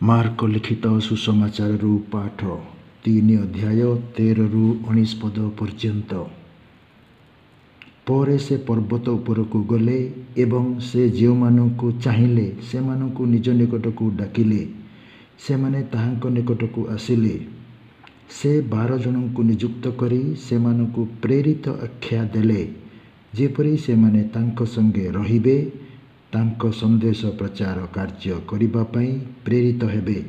Mark ଲିଖିତ ସୁସମାଚାରରୁ ପାଠ 3 ଅଧ୍ୟାୟ 13-19 ପଦ ପର୍ଯ୍ୟନ୍ତ। ପରେ ସେ ପର୍ବତ ଉପରକୁ ଗଲେ ଏବଂ ସେ ଯେଉଁମାନଙ୍କୁ ଚାହିଁଲେ ସେମାନଙ୍କୁ ନିଜ ନିକଟକୁ ଡାକିଲେ। ସେମାନେ ତାହାଙ୍କ ନିକଟକୁ ଆସିଲେ। ସେ 12 ଜଣଙ୍କୁ ନିଯୁକ୍ତ କରି ସେମାନଙ୍କୁ ପ୍ରେରିତ ଆଖ୍ୟା ଦେଲେ, ଯେପରି ସେମାନେ ତାଙ୍କ ସଙ୍ଗେ ରହିବେ, ତାଙ୍କ ସନ୍ଦେଶ ପ୍ରଚାର କାର୍ଯ୍ୟ କରିବା ପାଇଁ ପ୍ରେରିତ ହେବେ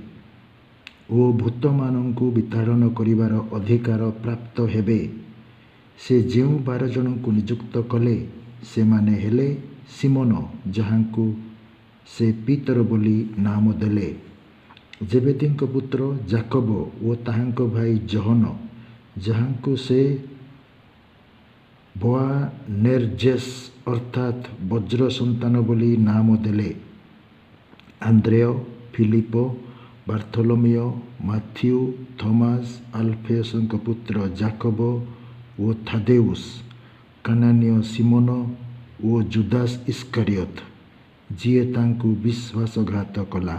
ଓ ଭୂତମାନଙ୍କୁ ବିତାଡ଼ନ କରିବାର ଅଧିକାର ପ୍ରାପ୍ତ ହେବେ। ସେ ଯେଉଁ 12 ଜଣଙ୍କୁ ନିଯୁକ୍ତ କଲେ ସେମାନେ ହେଲେ ସିମୋନ, ଯାହାଙ୍କୁ ସେ ପିତର ବୋଲି ନାମ ଦେଲେ, ଜେବେଦୀଙ୍କ ପୁତ୍ର ଯାକୋବ ଓ ତାହାଙ୍କ ଭାଇ ଜୋହନ, ଯାହାଙ୍କୁ ସେ ବୋଆନେର୍ଜେସ୍ ଅର୍ଥାତ୍ ବଜ୍ର ସନ୍ତାନ ବୋଲି ନାମ ଦେଲେ, ଆନ୍ଦ୍ରେୟ, ଫିଲିପ, ବାର୍ଥୋଲୋମିଓ, ମାଥ୍ୟୁ, ଥୋମାସ, ଆଲଫେସଙ୍କ ପୁତ୍ର ଯାକୋବ ଓ ଥାଦେଉସ୍, କାନାନୀୟ ସିମୋନ ଓ ଜୁଦାସ ଇସ୍କାରିୟତ, ଯିଏ ତାଙ୍କୁ ବିଶ୍ୱାସଘାତ କଲା।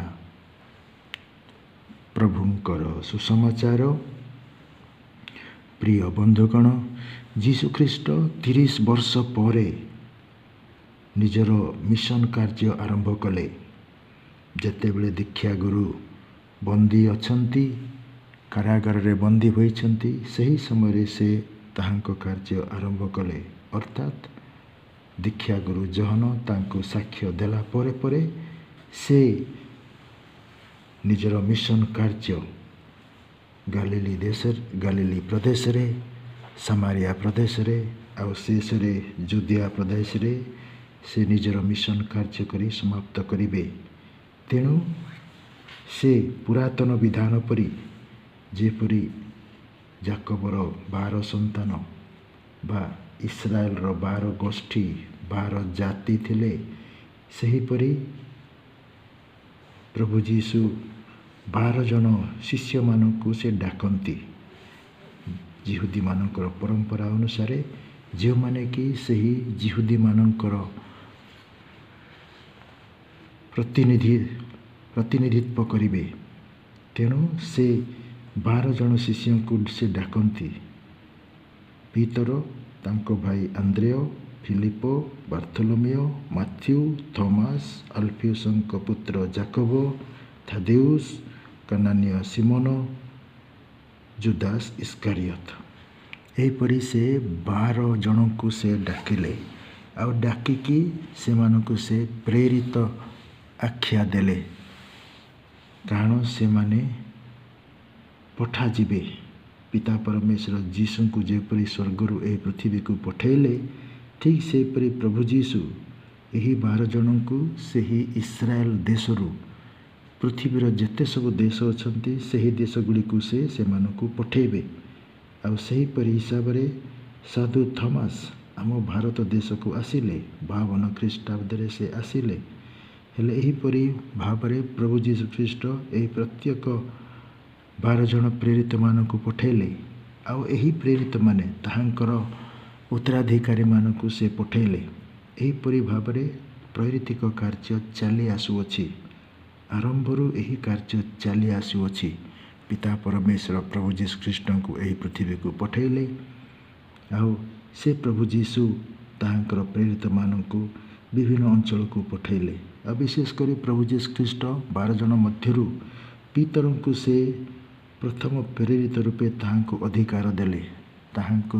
ପ୍ରଭୁଙ୍କର ସୁସମାଚାର। ପ୍ରିୟ ବନ୍ଧୁଗଣ, ଯୀଶୁଖ୍ରୀଷ୍ଟ 30 ବର୍ଷ ପରେ ନିଜର ମିଶନ କାର୍ଯ୍ୟ ଆରମ୍ଭ କଲେ। ଯେତେବେଳେ ଦୀକ୍ଷାଗୁରୁ ବନ୍ଦୀ ଅଛନ୍ତି, କାରାଗାରରେ ବନ୍ଦୀ ହୋଇଛନ୍ତି, ସେହି ସମୟରେ ସେ ତାହାଙ୍କ କାର୍ଯ୍ୟ ଆରମ୍ଭ କଲେ। ଅର୍ଥାତ୍ ଦୀକ୍ଷାଗୁରୁ ଜୋହନ ତାଙ୍କୁ ସାକ୍ଷ୍ୟ ଦେଲା ପରେ ପରେ ସେ ନିଜର ମିଶନ କାର୍ଯ୍ୟ ଗାଲିଲି ପ୍ରଦେଶରେ, ସାମାରିଆ ପ୍ରଦେଶରେ ଆଉ ଶେଷରେ ଜୁଦିଆ ପ୍ରଦେଶରେ ସେ ନିଜର ମିଶନ କାର୍ଯ୍ୟ କରି ସମାପ୍ତ କରିବେ। ତେଣୁ ସେ ପୁରାତନ ବିଧାନ ପରି, ଯେପରି ଯାକୋବର 12 ସନ୍ତାନ ବା ଇସ୍ରାଏଲର 12 ଗୋଷ୍ଠୀ 12 ଜାତି ଥିଲେ, ସେହିପରି ପ୍ରଭୁ ଯୀଶୁ 12 ଜଣ ଶିଷ୍ୟମାନଙ୍କୁ ସେ ଡାକନ୍ତି। ଯିହୁଦୀମାନଙ୍କର ପରମ୍ପରା ଅନୁସାରେ, ଯେଉଁମାନେ କି ସେହି ଯିହୁଦୀମାନଙ୍କର ପ୍ରତିନିଧିତ୍ୱ କରିବେ। ତେଣୁ ସେ 12 ଜଣ ଶିଷ୍ୟଙ୍କୁ ସେ ଡାକନ୍ତି। ପିତର, ତାଙ୍କ ଭାଇ ଆନ୍ଦ୍ରେୟ, ଫିଲିପ, ବାର୍ଥୋଲୋମିଓ, ମାଥ୍ୟୁ, ଥୋମାସ, ଆଲଫିଉସଙ୍କ ପୁତ୍ର ଯାକୋବ, ଥାଦେଉସ୍, କାନାନୀୟ ସିମୋନ, ଜୁଦାସ ଇସ୍କାରିୟତ। ଏହିପରି ସେ 12 ଜଣଙ୍କୁ ସେ ଡାକିଲେ ଆଉ ଡାକିକି ସେମାନଙ୍କୁ ସେ ପ୍ରେରିତ ଆଖ୍ୟା ଦେଲେ, କାରଣ ସେମାନେ ପଠାଯିବେ। ପିତା ପରମେଶ୍ୱର ଯୀଶୁଙ୍କୁ ଯେପରି ସ୍ୱର୍ଗରୁ ଏହି ପୃଥିବୀକୁ ପଠାଇଲେ, ଠିକ୍ ସେହିପରି ପ୍ରଭୁ ଯୀଶୁ ଏହି 12 ଜଣଙ୍କୁ ସେହି ଇସ୍ରାଏଲ ଦେଶରୁ, ପୃଥିବୀର ଯେତେ ସବୁ ଦେଶ ଅଛନ୍ତି ସେହି ଦେଶଗୁଡ଼ିକୁ ସେ ସେମାନଙ୍କୁ ପଠାଇବେ। ଆଉ ସେହିପରି ହିସାବରେ ସାଧୁ ଥୋମାସ ଆମ ଭାରତ ଦେଶକୁ ଆସିଲେ। 52 ଖ୍ରୀଷ୍ଟାବ୍ଦରେ ସେ ଆସିଲେ। ହେଲେ ଏହିପରି ଭାବରେ ପ୍ରଭୁ ଯୀଶୁଖ୍ରୀଷ୍ଟ ଏହି ପ୍ରତ୍ୟେକ 12 ଜଣ ପ୍ରେରିତମାନଙ୍କୁ ପଠାଇଲେ। ଆଉ ଏହି ପ୍ରେରିତମାନେ ତାହାଙ୍କର ଉତ୍ତରାଧିକାରୀମାନଙ୍କୁ ସେ ପଠାଇଲେ। ଏହିପରି ଭାବରେ ପ୍ରେରିତିକ କାର୍ଯ୍ୟ ଚାଲି ଆସୁଅଛି। ଆରମ୍ଭରୁ ଏହି କାର୍ଯ୍ୟ ଚାଲି ଆସୁଅଛି। ପିତା ପରମେଶ୍ୱର ପ୍ରଭୁ ଯୀଶୁଖ୍ରୀଷ୍ଟଙ୍କୁ ଏହି ପୃଥିବୀକୁ ପଠାଇଲେ। ଆଉ ସେ ପ୍ରଭୁ ଯୀଶୁ ତାହାଙ୍କର ପ୍ରେରିତମାନଙ୍କୁ ବିଭିନ୍ନ ଅଞ୍ଚଳକୁ ପଠାଇଲେ। ଆଉ ବିଶେଷ କରି ପ୍ରଭୁ ଯୀଶୁଖ୍ରୀଷ୍ଟ 12 ଜଣ ମଧ୍ୟରୁ ପିତରଙ୍କୁ ସେ ପ୍ରଥମ ପ୍ରେରିତ ରୂପେ ତାହାଙ୍କୁ ଅଧିକାର ଦେଲେ। ତାହାଙ୍କୁ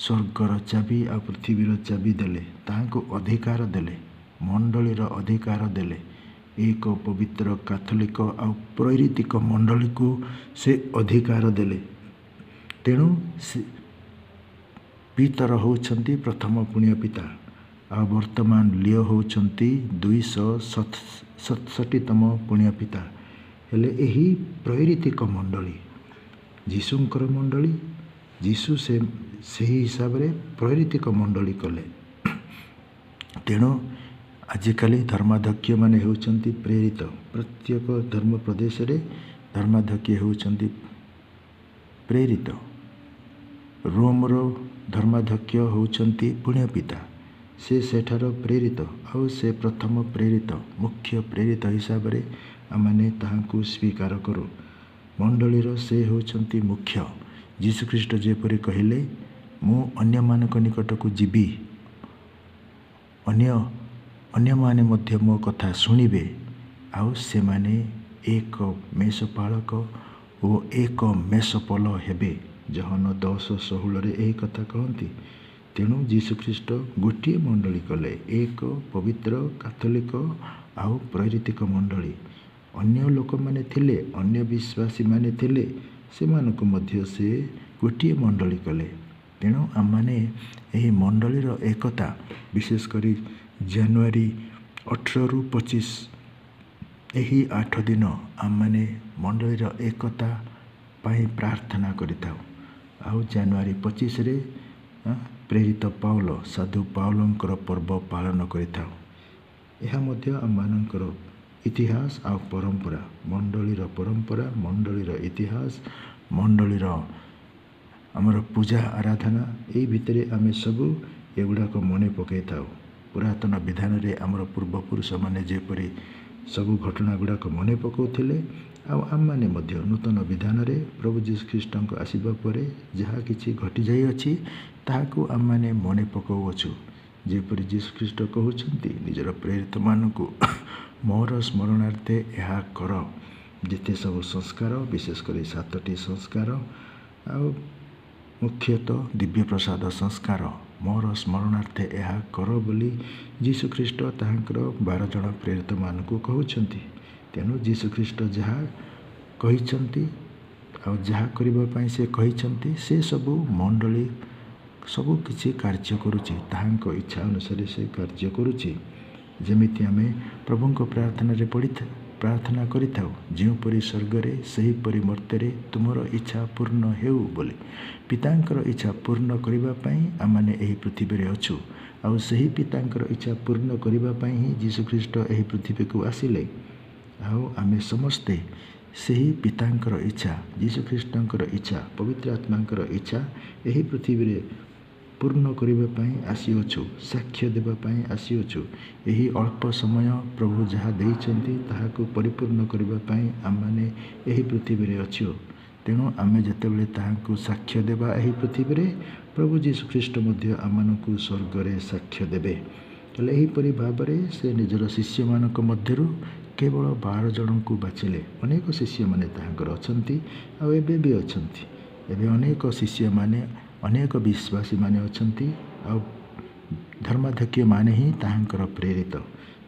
ସ୍ୱର୍ଗର ଚାବି ଆଉ ପୃଥିବୀର ଚାବି ଦେଲେ। ତାହାଙ୍କୁ ଅଧିକାର ଦେଲେ, ମଣ୍ଡଳୀର ଅଧିକାର ଦେଲେ। ଏକ ପବିତ୍ର କାଥୋଲିକ ଆଉ ପ୍ରେରିତିକ ମଣ୍ଡଳୀକୁ ସେ ଅଧିକାର ଦେଲେ। ତେଣୁ ପିତର ହେଉଛନ୍ତି ପ୍ରଥମ ପୁଣ୍ୟ ପିତା। ଆଉ ବର୍ତ୍ତମାନ ଲିଓ ହେଉଛନ୍ତି 267ତମ ପୁଣ୍ୟ ପିତା। ହେଲେ ଏହି ପ୍ରେରିତିକ ମଣ୍ଡଳୀ ଯୀଶୁଙ୍କର ମଣ୍ଡଳୀ, ଯୀଶୁ ସେହି ହିସାବରେ ପ୍ରେରିତିକ ମଣ୍ଡଳୀ କଲେ। ତେଣୁ ଆଜିକାଲି ଧର୍ମାଧ୍ୟକ୍ଷମାନେ ହେଉଛନ୍ତି ପ୍ରେରିତ। ପ୍ରତ୍ୟେକ ଧର୍ମ ପ୍ରଦେଶରେ ଧର୍ମାଧ୍ୟକ୍ଷ ହେଉଛନ୍ତି ପ୍ରେରିତ। ରୋମର ଧର୍ମାଧ୍ୟକ୍ଷ ହେଉଛନ୍ତି ପୁଣ୍ୟ ପିତା। ସେ ସେଠାର ପ୍ରେରିତ। ଆଉ ସେ ପ୍ରଥମ ପ୍ରେରିତ, ମୁଖ୍ୟ ପ୍ରେରିତ ହିସାବରେ ଆମମାନେ ତାହାଙ୍କୁ ସ୍ୱୀକାର କରୁ। ମଣ୍ଡଳୀର ସେ ହେଉଛନ୍ତି ମୁଖ୍ୟ। ଯୀଶୁଖ୍ରୀଷ୍ଟ ଯେପରି କହିଲେ, ମୁଁ ଅନ୍ୟମାନଙ୍କ ନିକଟକୁ ଯିବି, ଅନ୍ୟମାନେ ମଧ୍ୟ ମୋ କଥା ଶୁଣିବେ, ଆଉ ସେମାନେ ଏକ ମେଷପାଳକ ଓ ଏକ ମେଷପଲ ହେବେ। ଜହନ 10:16 ଏହି କଥା କହନ୍ତି। ତେଣୁ ଯୀଶୁଖ୍ରୀଷ୍ଟ ଗୋଟିଏ ମଣ୍ଡଳୀ କଲେ, ଏକ ପବିତ୍ର କାଥୋଲିକ ଆଉ ପ୍ରେରିତିକ ମଣ୍ଡଳୀ। ଅନ୍ୟ ଲୋକମାନେ ଥିଲେ, ଅନ୍ୟ ବିଶ୍ୱାସୀମାନେ ଥିଲେ, ସେମାନଙ୍କୁ ମଧ୍ୟ ସେ ଗୋଟିଏ ମଣ୍ଡଳୀ କଲେ। ତେଣୁ ଆମମାନେ ଏହି ମଣ୍ଡଳୀର ଏକତା, ବିଶେଷ କରି ଜାନୁଆରୀ 18ରୁ 25 ଏହି 8 ଦିନ ଆମମାନେ ମଣ୍ଡଳୀର ଏକତା ପାଇଁ ପ୍ରାର୍ଥନା କରିଥାଉ। ଆଉ ଜାନୁଆରୀ 25ରେ ପ୍ରେରିତ ପାଉଲ, ସାଧୁ ପାଉଲଙ୍କର ପର୍ବ ପାଳନ କରିଥାଉ। ଏହା ମଧ୍ୟ ଆମମାନଙ୍କର ଇତିହାସ ଆଉ ପରମ୍ପରା, ମଣ୍ଡଳୀର ପରମ୍ପରା, ମଣ୍ଡଳୀର ଇତିହାସ, ମଣ୍ଡଳୀର ଆମର ପୂଜା ଆରାଧନା, ଏହି ଭିତରେ ଆମେ ସବୁ ଏଗୁଡ଼ାକ ମନେ ପକାଇଥାଉ। ପୁରାତନ ବିଧାନରେ ଆମର ପୂର୍ବପୁରୁଷମାନେ ଯେପରି ସବୁ ଘଟଣା ଗୁଡ଼ାକ ମନେ ପକାଉଥିଲେ, ଆଉ ଆମମାନେ ମଧ୍ୟ ନୂତନ ବିଧାନରେ ପ୍ରଭୁ ଯୀଶୁଖ୍ରୀଷ୍ଟଙ୍କ ଆସିବା ପରେ ଯାହା କିଛି ଘଟିଯାଇଅଛି ତାହାକୁ ଆମମାନେ ମନେ ପକାଉଅଛୁ। ଯେପରି ଯୀଶୁଖ୍ରୀଷ୍ଟ କହୁଛନ୍ତି ନିଜର ପ୍ରେରିତମାନଙ୍କୁ, ମୋର ସ୍ମରଣାର୍ଥେ ଏହା କର। ଯେତେ ସବୁ ସଂସ୍କାର, ବିଶେଷ କରି 7ଟି ସଂସ୍କାର, ଆଉ ମୁଖ୍ୟତଃ ଦିବ୍ୟପ୍ରସାଦ ସଂସ୍କାର, ମୋର ସ୍ମରଣାର୍ଥେ ଏହା କର ବୋଲି ଯୀଶୁଖ୍ରୀଷ୍ଟ ତାହାଙ୍କର 12 ଜଣ ପ୍ରେରିତମାନଙ୍କୁ କହୁଛନ୍ତି। ତେଣୁ ଯୀଶୁଖ୍ରୀଷ୍ଟ ଯାହା କହିଛନ୍ତି ଆଉ ଯାହା କରିବା ପାଇଁ ସେ କହିଛନ୍ତି, ସେ ସବୁ ମଣ୍ଡଳୀ ସବୁ କିଛି କାର୍ଯ୍ୟ କରୁଛି, ତାହାଙ୍କ ଇଚ୍ଛା ଅନୁସାରେ ସେ କାର୍ଯ୍ୟ କରୁଛି। ଯେମିତି ଆମେ ପ୍ରଭୁଙ୍କ ପ୍ରାର୍ଥନାରେ ପ୍ରାର୍ଥନା କରିଥାଉ, ଯେଉଁପରି ସ୍ୱର୍ଗରେ ସେହିପରି ମର୍ତ୍ତ୍ୟରେ ତୁମର ଇଚ୍ଛା ପୂର୍ଣ୍ଣ ହେଉ ବୋଲି। ପିତାଙ୍କର ଇଚ୍ଛା ପୂର୍ଣ୍ଣ କରିବା ପାଇଁ ଆମମାନେ ଏହି ପୃଥିବୀରେ ଅଛୁ, ଆଉ ସେହି ପିତାଙ୍କର ଇଚ୍ଛା ପୂର୍ଣ୍ଣ କରିବା ପାଇଁ ହିଁ ଯୀଶୁଖ୍ରୀଷ୍ଟ ଏହି ପୃଥିବୀକୁ ଆସିଲେ। ଆଉ ଆମେ ସମସ୍ତେ ସେହି ପିତାଙ୍କର ଇଚ୍ଛା, ଯୀଶୁଖ୍ରୀଷ୍ଟଙ୍କର ଇଚ୍ଛା, ପବିତ୍ର ଆତ୍ମାଙ୍କର ଇଚ୍ଛା ଏହି ପୃଥିବୀରେ ପୂର୍ଣ୍ଣ କରିବା ପାଇଁ ଆସିଅଛୁ, ସାକ୍ଷ୍ୟ ଦେବା ପାଇଁ ଆସିଅଛୁ। ଏହି ଅଳ୍ପ ସମୟ ପ୍ରଭୁ ଯାହା ଦେଇଛନ୍ତି ତାହାକୁ ପରିପୂର୍ଣ୍ଣ କରିବା ପାଇଁ ଆମମାନେ ଏହି ପୃଥିବୀରେ ଅଛୁ। ତେଣୁ ଆମେ ଯେତେବେଳେ ତାହାଙ୍କୁ ସାକ୍ଷ୍ୟ ଦେବା ଏହି ପୃଥିବୀରେ, ପ୍ରଭୁ ଯୀଶୁଖ୍ରୀଷ୍ଟ ମଧ୍ୟ ଆମମାନଙ୍କୁ ସ୍ୱର୍ଗରେ ସାକ୍ଷ୍ୟ ଦେବେ। ହେଲେ ଏହିପରି ଭାବରେ ସେ ନିଜର ଶିଷ୍ୟମାନଙ୍କ ମଧ୍ୟରୁ କେବଳ 12 ଜଣଙ୍କୁ ବାଛିଲେ। ଅନେକ ଶିଷ୍ୟମାନେ ତାହାଙ୍କର ଅଛନ୍ତି, ଆଉ ଏବେ ବି ଅଛନ୍ତି। ଏବେ ଅନେକ ଶିଷ୍ୟମାନେ, ଅନେକ ବିଶ୍ୱାସୀମାନେ ଅଛନ୍ତି, ଆଉ ଧର୍ମାଧ୍ୟକ୍ଷମାନେ ହିଁ ତାହାଙ୍କର ପ୍ରେରିତ।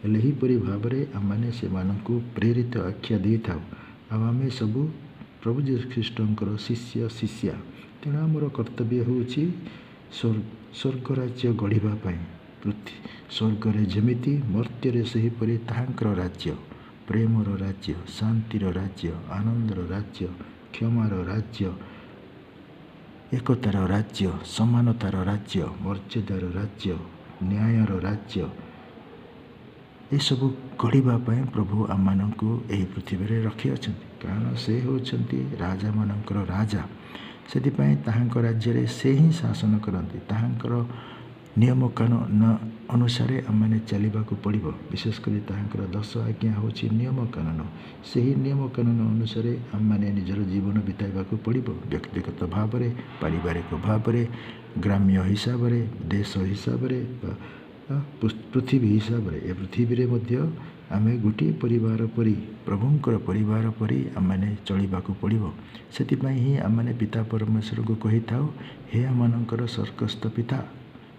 ହେଲେ ଏହିପରି ଭାବରେ ଆମମାନେ ସେମାନଙ୍କୁ ପ୍ରେରିତ ଆଖ୍ୟା ଦେଇଥାଉ। ଆଉ ଆମେ ସବୁ ପ୍ରଭୁ ଯୀଶୁଖ୍ରୀଷ୍ଟଙ୍କର ଶିଷ୍ୟା। ତେଣୁ ଆମର କର୍ତ୍ତବ୍ୟ ହେଉଛି ସ୍ୱର୍ଗ ରାଜ୍ୟ ଗଢ଼ିବା ପାଇଁ। ସ୍ୱର୍ଗରେ ଯେମିତି, ମର୍ତ୍ତ୍ୟରେ ସେହିପରି ତାହାଙ୍କର ରାଜ୍ୟ, ପ୍ରେମର ରାଜ୍ୟ, ଶାନ୍ତିର ରାଜ୍ୟ, ଆନନ୍ଦର ରାଜ୍ୟ, କ୍ଷମାର ରାଜ୍ୟ, ଏକତାର ରାଜ୍ୟ, ସମାନତାର ରାଜ୍ୟ, ମର୍ଯ୍ୟାଦାର ରାଜ୍ୟ, ନ୍ୟାୟର ରାଜ୍ୟ, ଏସବୁ ଗଢ଼ିବା ପାଇଁ ପ୍ରଭୁ ଆମମାନଙ୍କୁ ଏହି ପୃଥିବୀରେ ରଖିଅଛନ୍ତି। କାରଣ ସେ ହେଉଛନ୍ତି ରାଜାମାନଙ୍କର ରାଜା। ସେଥିପାଇଁ ତାହାଙ୍କ ରାଜ୍ୟରେ ସେ ହିଁ ଶାସନ କରନ୍ତି। ତାହାଙ୍କର ନିୟମ କାନୁନ ଅନୁସାରେ ଆମମାନେ ଚାଲିବାକୁ ପଡ଼ିବ। ବିଶେଷ କରି ତାହାଙ୍କର 10 ଆଜ୍ଞା ହେଉଛି ନିୟମ କାନୁନ। ସେହି ନିୟମ କାନୁନ ଅନୁସାରେ ଆମମାନେ ନିଜର ଜୀବନ ବିତାଇବାକୁ ପଡ଼ିବ। ବ୍ୟକ୍ତିଗତ ଭାବରେ, ପାରିବାରିକ ଭାବରେ, ଗ୍ରାମ୍ୟ ହିସାବରେ, ଦେଶ ହିସାବରେ, ପୃଥିବୀ ହିସାବରେ। ଏ ପୃଥିବୀରେ ମଧ୍ୟ ଆମେ ଗୋଟିଏ ପରିବାର ପରି, ପ୍ରଭୁଙ୍କର ପରିବାର ପରି ଆମମାନେ ଚଳିବାକୁ ପଡ଼ିବ। ସେଥିପାଇଁ ହିଁ ଆମମାନେ ପିତା ପରମେଶ୍ୱରଙ୍କୁ କହିଥାଉ, ହେ ଆମମାନଙ୍କର ସ୍ୱର୍ଗସ୍ଥ ପିତା,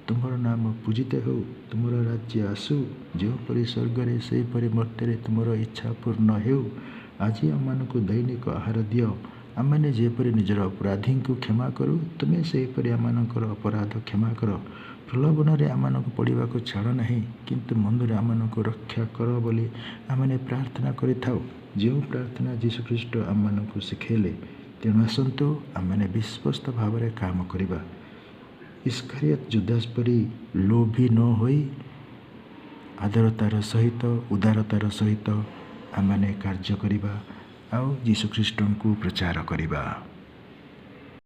ତୁମର ନାମ ପୂଜିତ ହେଉ, ତୁମର ରାଜ୍ୟ ଆସୁ, ଯେଉଁପରି ସ୍ୱର୍ଗରେ ସେହିପରି ମର୍ତ୍ତ୍ୟରେ ତୁମର ଇଚ୍ଛା ପୂର୍ଣ୍ଣ ହେଉ। ଆଜି ଆମମାନଙ୍କୁ ଦୈନିକ ଆହାର ଦିଅ। ଆମମାନେ ଯେପରି ନିଜର ଅପରାଧୀଙ୍କୁ କ୍ଷମା କରୁ, ତୁମେ ସେହିପରି ଆମମାନଙ୍କର ଅପରାଧ କ୍ଷମା କର। ପ୍ରଲୋଭନରେ ଆମମାନଙ୍କୁ ପଡ଼ିବାକୁ ଛାଡ଼ ନାହିଁ, କିନ୍ତୁ ମନ୍ଦରେ ଆମମାନଙ୍କୁ ରକ୍ଷା କର ବୋଲି ଆମମାନେ ପ୍ରାର୍ଥନା କରିଥାଉ। ଯେଉଁ ପ୍ରାର୍ଥନା ଯୀଶୁଖ୍ରୀଷ୍ଟ ଆମମାନଙ୍କୁ ଶିଖାଇଲେ। ତେଣୁ ଆସନ୍ତୁ ଆମମାନେ ବିଶ୍ୱସ୍ତ ଭାବରେ କାମ କରିବା। ଇସ୍କାରିୟତ ଜୁଦାସ ପରି ଲୋଭୀ ନ ହୋଇ ଆଦରତାର ସହିତ, ଉଦାରତାର ସହିତ ଆମମାନେ କାର୍ଯ୍ୟ କରିବା, ଆଉ ଯୀଶୁଖ୍ରୀଷ୍ଟଙ୍କୁ ପ୍ରଚାର କରିବା।